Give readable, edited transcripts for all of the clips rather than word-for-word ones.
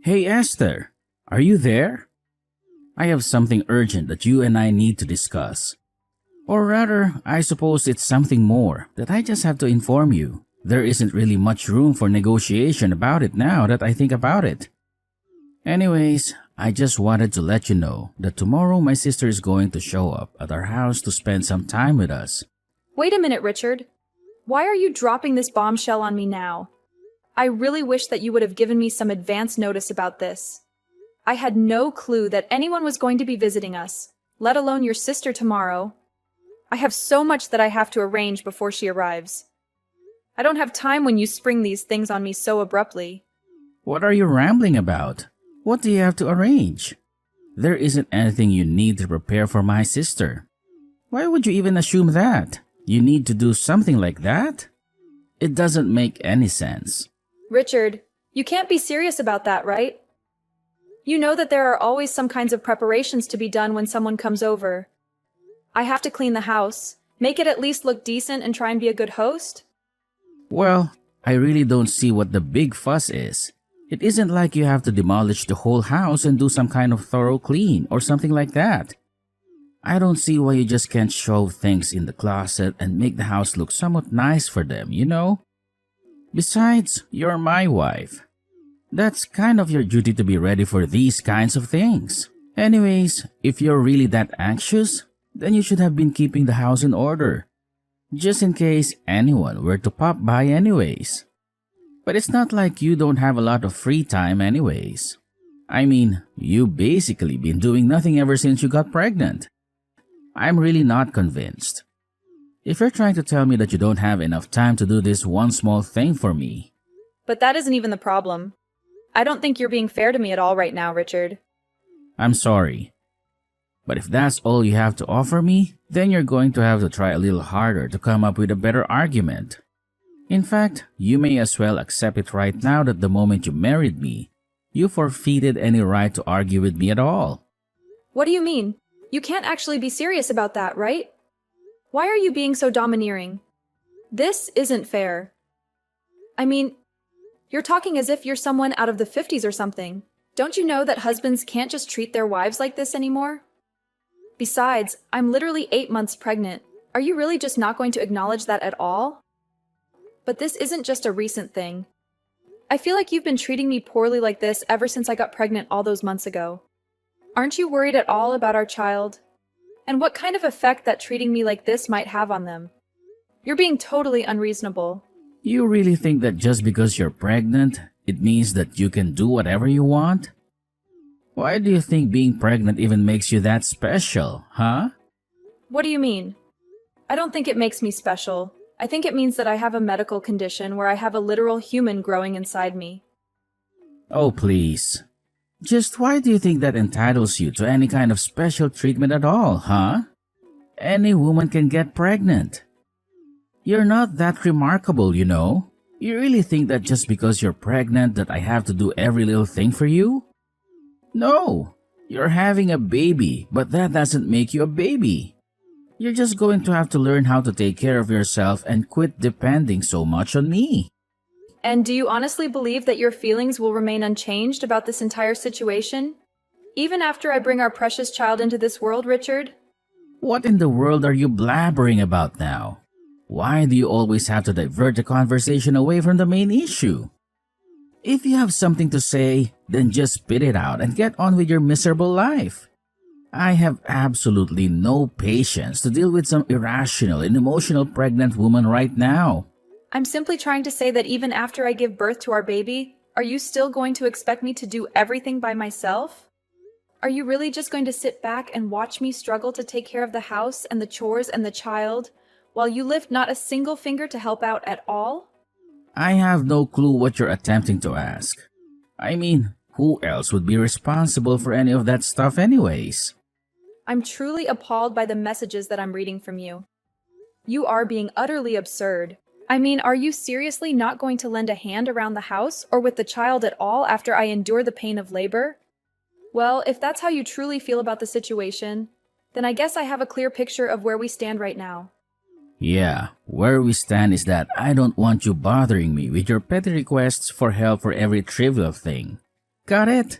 Hey Esther, are you there? I have something urgent that you and I need to discuss. Or rather, I suppose it's something more that I just have to inform you. There isn't really much room for negotiation about it now that I think about it. Anyways, I just wanted to let you know that tomorrow my sister is going to show up at our house to spend some time with us. Wait a minute, Richard. Why are you dropping this bombshell on me now? I really wish that you would have given me some advance notice about this. I had no clue that anyone was going to be visiting us, let alone your sister tomorrow. I have so much that I have to arrange before she arrives. I don't have time when you spring these things on me so abruptly. What are you rambling about? What do you have to arrange? There isn't anything you need to prepare for my sister. Why would you even assume that? You need to do something like that? It doesn't make any sense. Richard, you can't be serious about that, right? You know that there are always some kinds of preparations to be done when someone comes over. I have to clean the house, make it at least look decent and try and be a good host. Well, I really don't see what the big fuss is. It isn't like you have to demolish the whole house and do some kind of thorough clean or something like that. I don't see why you just can't shove things in the closet and make the house look somewhat nice for them, you know? Besides, you're my wife. That's kind of your duty to be ready for these kinds of things. Anyways, if you're really that anxious, then you should have been keeping the house in order, just in case anyone were to pop by anyways. But it's not like you don't have a lot of free time anyways. I mean, you basically been doing nothing ever since you got pregnant. I'm really not convinced. If you're trying to tell me that you don't have enough time to do this one small thing for me. But that isn't even the problem. I don't think you're being fair to me at all right now, Richard. I'm sorry. But if that's all you have to offer me, then you're going to have to try a little harder to come up with a better argument. In fact, you may as well accept it right now that the moment you married me, you forfeited any right to argue with me at all. What do you mean? You can't actually be serious about that, right? Why are you being so domineering? This isn't fair. I mean, you're talking as if you're someone out of the 50s or something. Don't you know that husbands can't just treat their wives like this anymore? Besides, I'm literally 8 months pregnant. Are you really just not going to acknowledge that at all? But this isn't just a recent thing. I feel like you've been treating me poorly like this ever since I got pregnant all those months ago. Aren't you worried at all about our child? And what kind of effect that treating me like this might have on them? You're being totally unreasonable. You really think that just because you're pregnant, it means that you can do whatever you want? Why do you think being pregnant even makes you that special, huh? What do you mean? I don't think it makes me special. I think it means that I have a medical condition where I have a literal human growing inside me. Oh, please. Just why do you think that entitles you to any kind of special treatment at all, huh? Any woman can get pregnant. You're not that remarkable, you know. You really think that just because you're pregnant that I have to do every little thing for you? No, you're having a baby, but that doesn't make you a baby. You're just going to have to learn how to take care of yourself and quit depending so much on me. And do you honestly believe that your feelings will remain unchanged about this entire situation? Even after I bring our precious child into this world, Richard? What in the world are you blabbering about now? Why do you always have to divert the conversation away from the main issue? If you have something to say, then just spit it out and get on with your miserable life. I have absolutely no patience to deal with some irrational and emotional pregnant woman right now. I'm simply trying to say that even after I give birth to our baby, are you still going to expect me to do everything by myself? Are you really just going to sit back and watch me struggle to take care of the house and the chores and the child, while you lift not a single finger to help out at all? I have no clue what you're attempting to ask. I mean, who else would be responsible for any of that stuff anyways? I'm truly appalled by the messages that I'm reading from you. You are being utterly absurd. I mean, are you seriously not going to lend a hand around the house or with the child at all after I endure the pain of labor? Well, if that's how you truly feel about the situation, then I guess I have a clear picture of where we stand right now. Yeah, where we stand is that I don't want you bothering me with your petty requests for help for every trivial thing. Got it?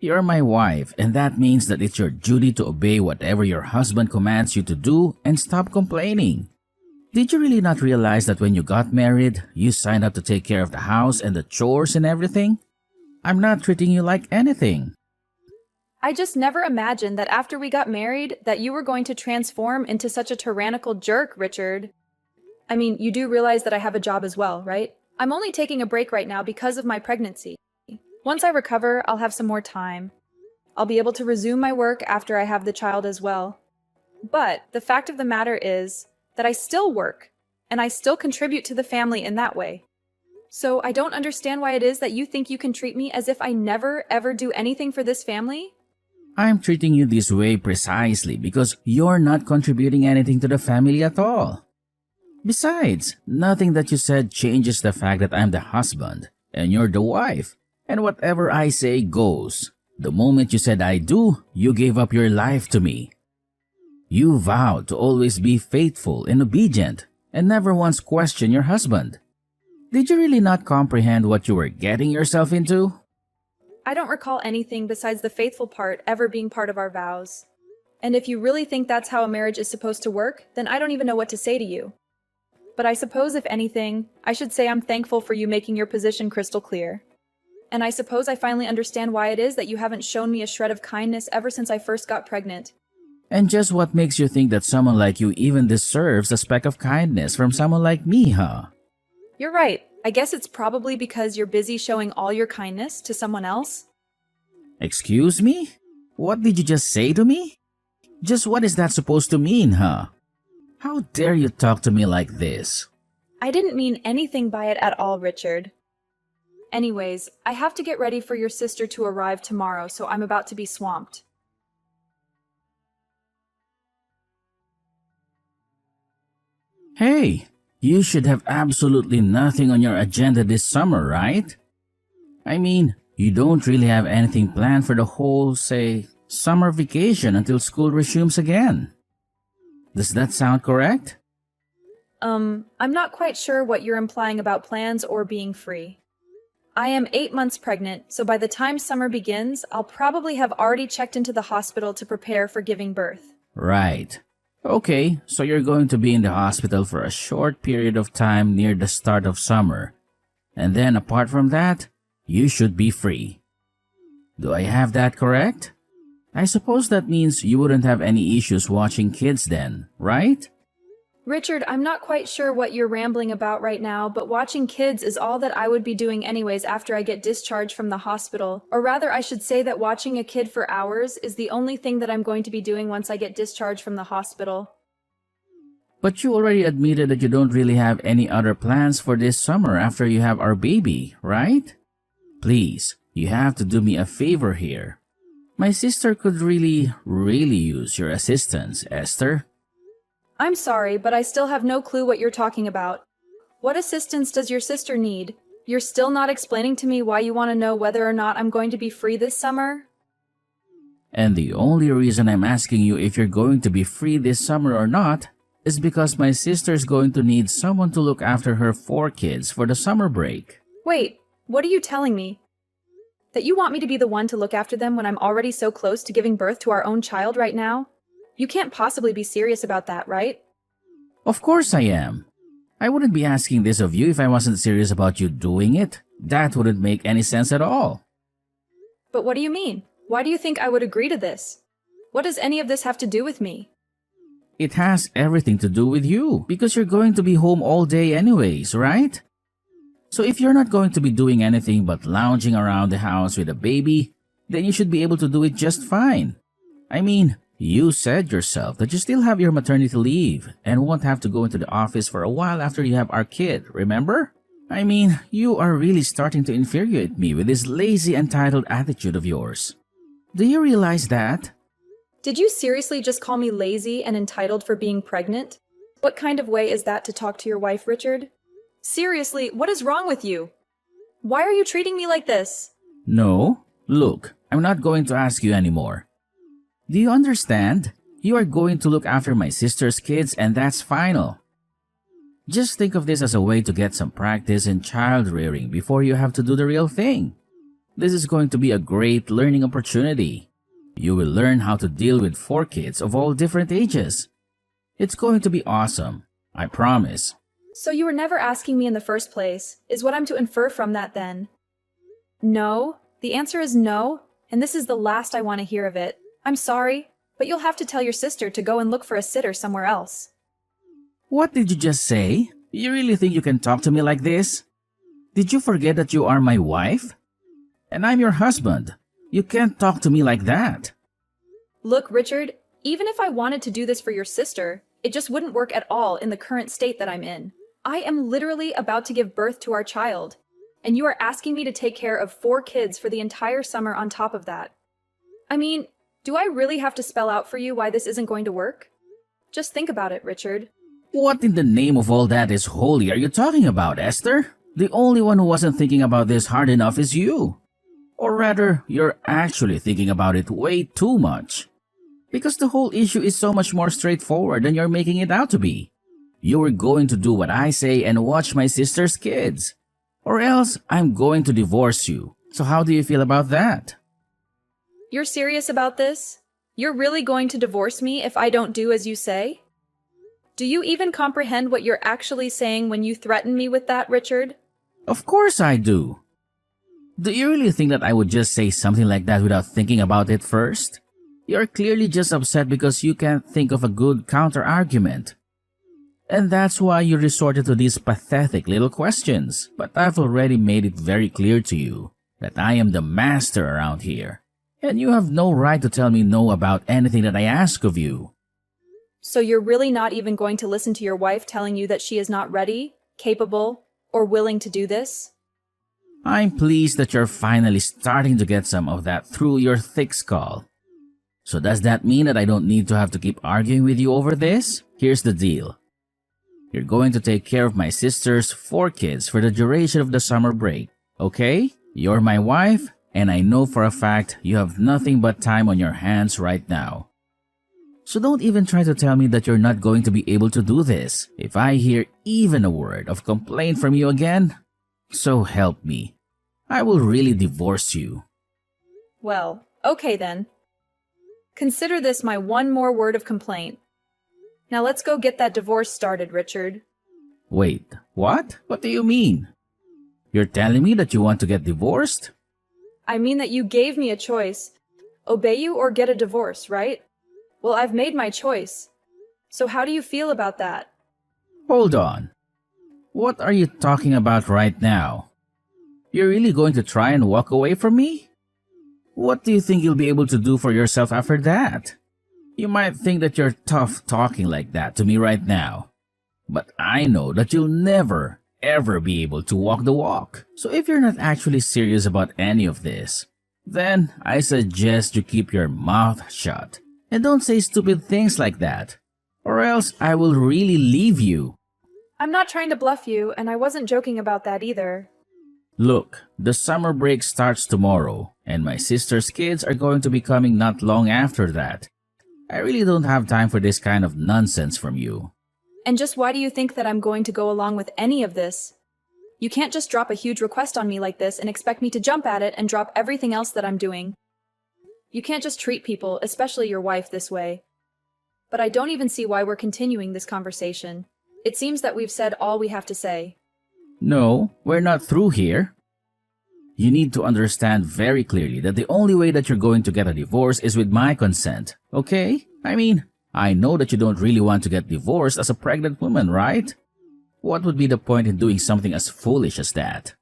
You're my wife, and that means that it's your duty to obey whatever your husband commands you to do and stop complaining. Did you really not realize that when you got married, you signed up to take care of the house and the chores and everything? I'm not treating you like anything. I just never imagined that after we got married that you were going to transform into such a tyrannical jerk, Richard. I mean, you do realize that I have a job as well, right? I'm only taking a break right now because of my pregnancy. Once I recover, I'll have some more time. I'll be able to resume my work after I have the child as well. But the fact of the matter is that I still work, and I still contribute to the family in that way. So I don't understand why it is that you think you can treat me as if I never ever do anything for this family? I'm treating you this way precisely because you're not contributing anything to the family at all. Besides, nothing that you said changes the fact that I'm the husband and you're the wife, and whatever I say goes. The moment you said I do, you gave up your life to me. You vowed to always be faithful and obedient and never once question your husband. Did you really not comprehend what you were getting yourself into? I don't recall anything besides the faithful part ever being part of our vows. And if you really think that's how a marriage is supposed to work, then I don't even know what to say to you. But I suppose if anything, I should say I'm thankful for you making your position crystal clear. And I suppose I finally understand why it is that you haven't shown me a shred of kindness ever since I first got pregnant. And just what makes you think that someone like you even deserves a speck of kindness from someone like me, huh? You're right. I guess it's probably because you're busy showing all your kindness to someone else. Excuse me? What did you just say to me? Just what is that supposed to mean, huh? How dare you talk to me like this? I didn't mean anything by it at all, Richard. Anyways, I have to get ready for your sister to arrive tomorrow, so I'm about to be swamped. Hey, you should have absolutely nothing on your agenda this summer, right? I mean, you don't really have anything planned for the whole, say, summer vacation until school resumes again. Does that sound correct? I'm not quite sure what you're implying about plans or being free. I am 8 months pregnant, so by the time summer begins, I'll probably have already checked into the hospital to prepare for giving birth. Right. Okay, so you're going to be in the hospital for a short period of time near the start of summer. And then apart from that, you should be free. Do I have that correct? I suppose that means you wouldn't have any issues watching kids then, right? Richard, I'm not quite sure what you're rambling about right now, but watching kids is all that I would be doing anyways after I get discharged from the hospital. Or rather, I should say that watching a kid for hours is the only thing that I'm going to be doing once I get discharged from the hospital. But you already admitted that you don't really have any other plans for this summer after you have our baby, right? Please, you have to do me a favor here. My sister could really use your assistance, Esther. I'm sorry, but I still have no clue what you're talking about. What assistance does your sister need? You're still not explaining to me why you want to know whether or not I'm going to be free this summer? And the only reason I'm asking you if you're going to be free this summer or not is because my sister's going to need someone to look after her 4 kids for the summer break. Wait, what are you telling me? That you want me to be the one to look after them when I'm already so close to giving birth to our own child right now? You can't possibly be serious about that, right? Of course I am. I wouldn't be asking this of you if I wasn't serious about you doing it. That wouldn't make any sense at all. But what do you mean? Why do you think I would agree to this? What does any of this have to do with me? It has everything to do with you because you're going to be home all day anyways, right? So if you're not going to be doing anything but lounging around the house with a baby, then you should be able to do it just fine. I mean, you said yourself that you still have your maternity leave and won't have to go into the office for a while after you have our kid, remember? I mean, you are really starting to infuriate me with this lazy, entitled attitude of yours. Do you realize that? Did you seriously just call me lazy and entitled for being pregnant? What kind of way is that to talk to your wife, Richard? Seriously, what is wrong with you? Why are you treating me like this? No, look, I'm not going to ask you anymore. Do you understand? You are going to look after my sister's kids and that's final. Just think of this as a way to get some practice in child rearing before you have to do the real thing. This is going to be a great learning opportunity. You will learn how to deal with 4 kids of all different ages. It's going to be awesome, I promise. So you were never asking me in the first place, is what I'm to infer from that then? No, the answer is no, and this is the last I want to hear of it. I'm sorry, but you'll have to tell your sister to go and look for a sitter somewhere else. What did you just say? You really think you can talk to me like this? Did you forget that you are my wife? And I'm your husband. You can't talk to me like that. Look, Richard, even if I wanted to do this for your sister, it just wouldn't work at all in the current state that I'm in. I am literally about to give birth to our child, and you are asking me to take care of 4 kids for the entire summer on top of that. I mean, do I really have to spell out for you why this isn't going to work? Just think about it, Richard. What in the name of all that is holy are you talking about, Esther? The only one who wasn't thinking about this hard enough is you. Or rather, you're actually thinking about it way too much. Because the whole issue is so much more straightforward than you're making it out to be. You were going to do what I say and watch my sister's kids. Or else, I'm going to divorce you. So how do you feel about that? You're serious about this? You're really going to divorce me if I don't do as you say? Do you even comprehend what you're actually saying when you threaten me with that, Richard? Of course I do. Do you really think that I would just say something like that without thinking about it first? You're clearly just upset because you can't think of a good counter-argument. And that's why you resorted to these pathetic little questions. But I've already made it very clear to you that I am the master around here. And you have no right to tell me no about anything that I ask of you. So you're really not even going to listen to your wife telling you that she is not ready, capable, or willing to do this? I'm pleased that you're finally starting to get some of that through your thick skull. So does that mean that I don't need to have to keep arguing with you over this? Here's the deal. You're going to take care of my sister's 4 kids for the duration of the summer break, okay? You're my wife, and I know for a fact you have nothing but time on your hands right now. So don't even try to tell me that you're not going to be able to do this. If I hear even a word of complaint from you again, so help me, I will really divorce you. Well, okay then. Consider this my one more word of complaint. Now let's go get that divorce started, Richard. Wait, what? What do you mean? You're telling me that you want to get divorced? I mean that you gave me a choice. Obey you or get a divorce, right? Well, I've made my choice. So how do you feel about that? Hold on. What are you talking about right now? You're really going to try and walk away from me? What do you think you'll be able to do for yourself after that? You might think that you're tough talking like that to me right now. But I know that you'll never, ever be able to walk the walk. So if you're not actually serious about any of this, then I suggest you keep your mouth shut. And don't say stupid things like that. Or else I will really leave you. I'm not trying to bluff you, and I wasn't joking about that either. Look, the summer break starts tomorrow, and my sister's kids are going to be coming not long after that. I really don't have time for this kind of nonsense from you. And just why do you think that I'm going to go along with any of this? You can't just drop a huge request on me like this and expect me to jump at it and drop everything else that I'm doing. You can't just treat people, especially your wife, this way. But I don't even see why we're continuing this conversation. It seems that we've said all we have to say. No, we're not through here. You need to understand very clearly that the only way that you're going to get a divorce is with my consent, okay? I mean, I know that you don't really want to get divorced as a pregnant woman, right? What would be the point in doing something as foolish as that?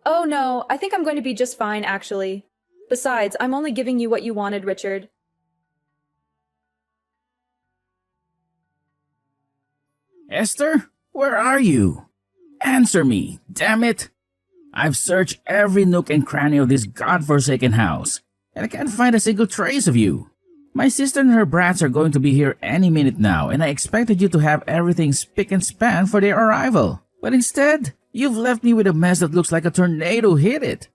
Oh no, I think I'm going to be just fine, actually. Besides, I'm only giving you what you wanted, Richard. Esther, where are you? Answer me, damn it! I've searched every nook and cranny of this godforsaken house, and I can't find a single trace of you. My sister and her brats are going to be here any minute now, and I expected you to have everything spick and span for their arrival. But instead, you've left me with a mess that looks like a tornado hit it.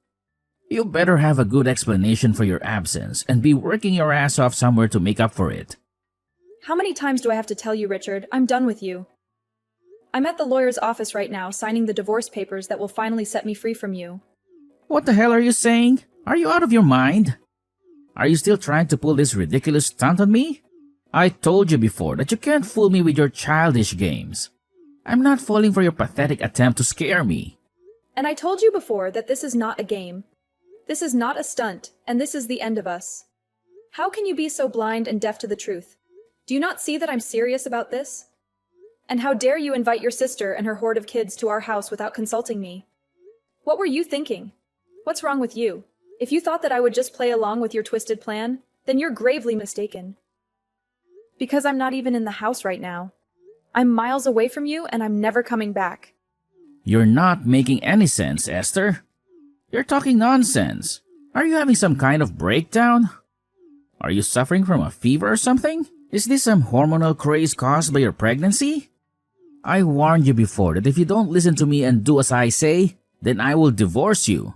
You better have a good explanation for your absence and be working your ass off somewhere to make up for it. How many times do I have to tell you, Richard? I'm done with you. I'm at the lawyer's office right now, signing the divorce papers that will finally set me free from you. What the hell are you saying? Are you out of your mind? Are you still trying to pull this ridiculous stunt on me? I told you before that you can't fool me with your childish games. I'm not falling for your pathetic attempt to scare me. And I told you before that this is not a game. This is not a stunt, and this is the end of us. How can you be so blind and deaf to the truth? Do you not see that I'm serious about this? And how dare you invite your sister and her horde of kids to our house without consulting me? What were you thinking? What's wrong with you? If you thought that I would just play along with your twisted plan, then you're gravely mistaken. Because I'm not even in the house right now. I'm miles away from you and I'm never coming back. You're not making any sense, Esther. You're talking nonsense. Are you having some kind of breakdown? Are you suffering from a fever or something? Is this some hormonal craze caused by your pregnancy? I warned you before that if you don't listen to me and do as I say, then I will divorce you.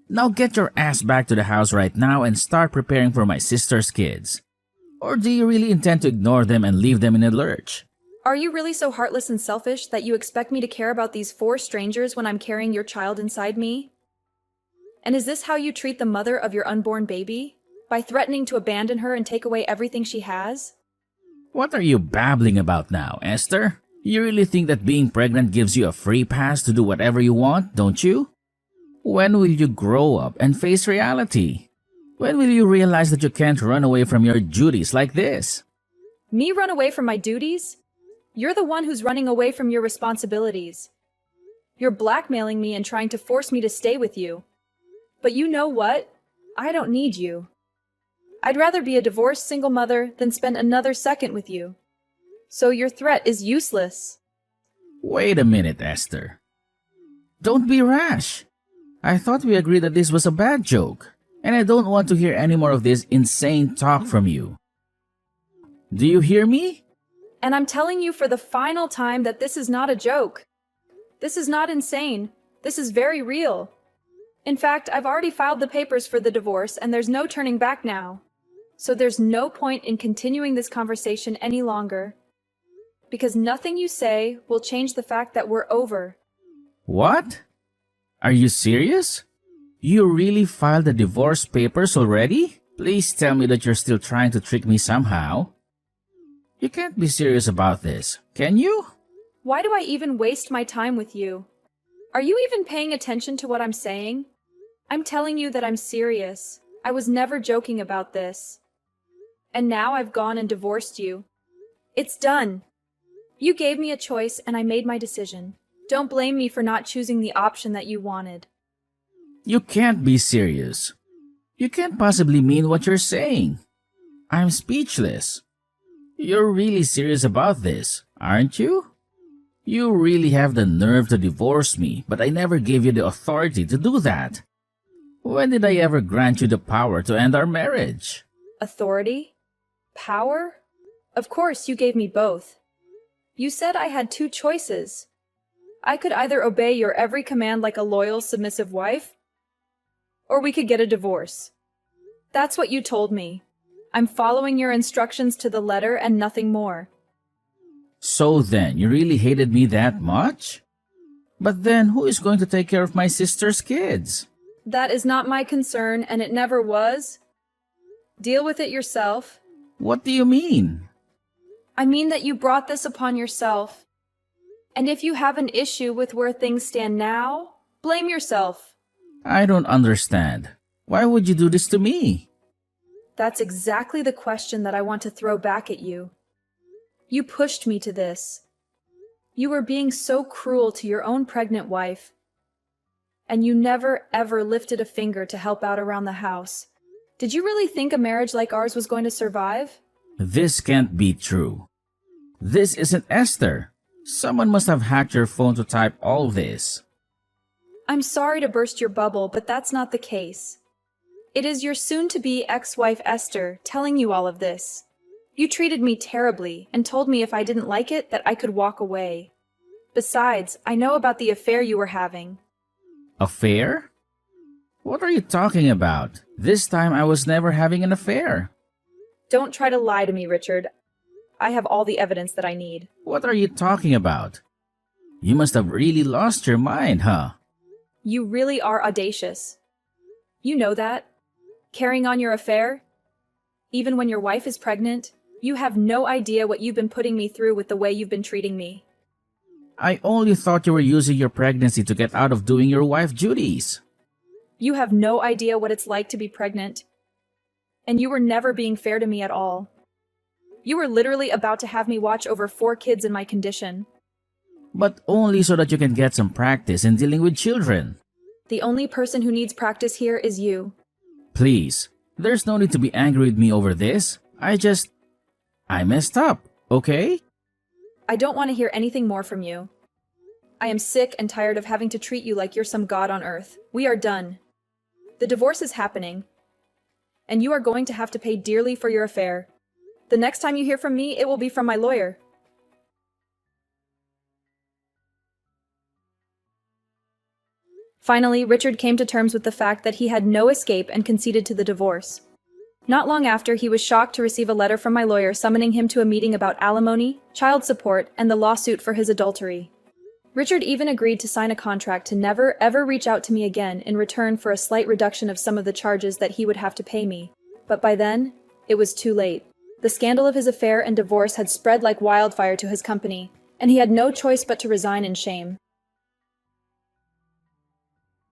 Now get your ass back to the house right now and start preparing for my sister's kids. Or do you really intend to ignore them and leave them in a lurch? Are you really so heartless and selfish that you expect me to care about these 4 strangers when I'm carrying your child inside me? And is this how you treat the mother of your unborn baby? By threatening to abandon her and take away everything she has? What are you babbling about now, Esther? You really think that being pregnant gives you a free pass to do whatever you want, don't you? When will you grow up and face reality? When will you realize that you can't run away from your duties like this? Me run away from my duties? You're the one who's running away from your responsibilities. You're blackmailing me and trying to force me to stay with you. But you know what? I don't need you. I'd rather be a divorced single mother than spend another second with you. So your threat is useless. Wait a minute, Esther. Don't be rash. I thought we agreed that this was a bad joke, and I don't want to hear any more of this insane talk from you. Do you hear me? And I'm telling you for the final time that this is not a joke. This is not insane. This is very real. In fact, I've already filed the papers for the divorce and there's no turning back now. So there's no point in continuing this conversation any longer. Because nothing you say will change the fact that we're over. What? Are you serious? You really filed the divorce papers already? Please tell me that you're still trying to trick me somehow. You can't be serious about this, can you? Why do I even waste my time with you? Are you even paying attention to what I'm saying? I'm telling you that I'm serious. I was never joking about this. And now I've gone and divorced you. It's done. You gave me a choice and I made my decision. Don't blame me for not choosing the option that you wanted. You can't be serious. You can't possibly mean what you're saying. I'm speechless. You're really serious about this, aren't you? You really have the nerve to divorce me, but I never gave you the authority to do that. When did I ever grant you the power to end our marriage? Authority? Power? Of course, you gave me both. You said I had 2 choices. I could either obey your every command like a loyal, submissive wife, or we could get a divorce. That's what you told me. I'm following your instructions to the letter and nothing more. So then, you really hated me that much? But then, who is going to take care of my sister's kids? That is not my concern, and it never was. Deal with it yourself. What do you mean? I mean that you brought this upon yourself. And if you have an issue with where things stand now, blame yourself. I don't understand. Why would you do this to me? That's exactly the question that I want to throw back at you. You pushed me to this. You were being so cruel to your own pregnant wife. And you never ever lifted a finger to help out around the house. Did you really think a marriage like ours was going to survive? This can't be true. This isn't Esther. Someone must have hacked your phone to type all this. I'm sorry to burst your bubble, but that's not the case. It is your soon-to-be ex-wife Esther telling you all of this. You treated me terribly and told me if I didn't like it that I could walk away. Besides, I know about the affair you were having. Affair? What are you talking about? This time I was never having an affair. Don't try to lie to me, Richard. I have all the evidence that I need. What are you talking about? You must have really lost your mind, huh? You really are audacious. You know that. Carrying on your affair? Even when your wife is pregnant? You have no idea what you've been putting me through with the way you've been treating me. I only thought you were using your pregnancy to get out of doing your wife duties. You have no idea what it's like to be pregnant. And you were never being fair to me at all. You were literally about to have me watch over 4 kids in my condition. But only so that you can get some practice in dealing with children. The only person who needs practice here is you. Please, there's no need to be angry with me over this. I messed up, okay? I don't want to hear anything more from you. I am sick and tired of having to treat you like you're some god on earth. We are done. The divorce is happening. And you are going to have to pay dearly for your affair. The next time you hear from me, it will be from my lawyer. Finally, Richard came to terms with the fact that he had no escape and conceded to the divorce. Not long after, he was shocked to receive a letter from my lawyer summoning him to a meeting about alimony, child support, and the lawsuit for his adultery. Richard even agreed to sign a contract to never, ever reach out to me again in return for a slight reduction of some of the charges that he would have to pay me. But by then, it was too late. The scandal of his affair and divorce had spread like wildfire to his company, and he had no choice but to resign in shame.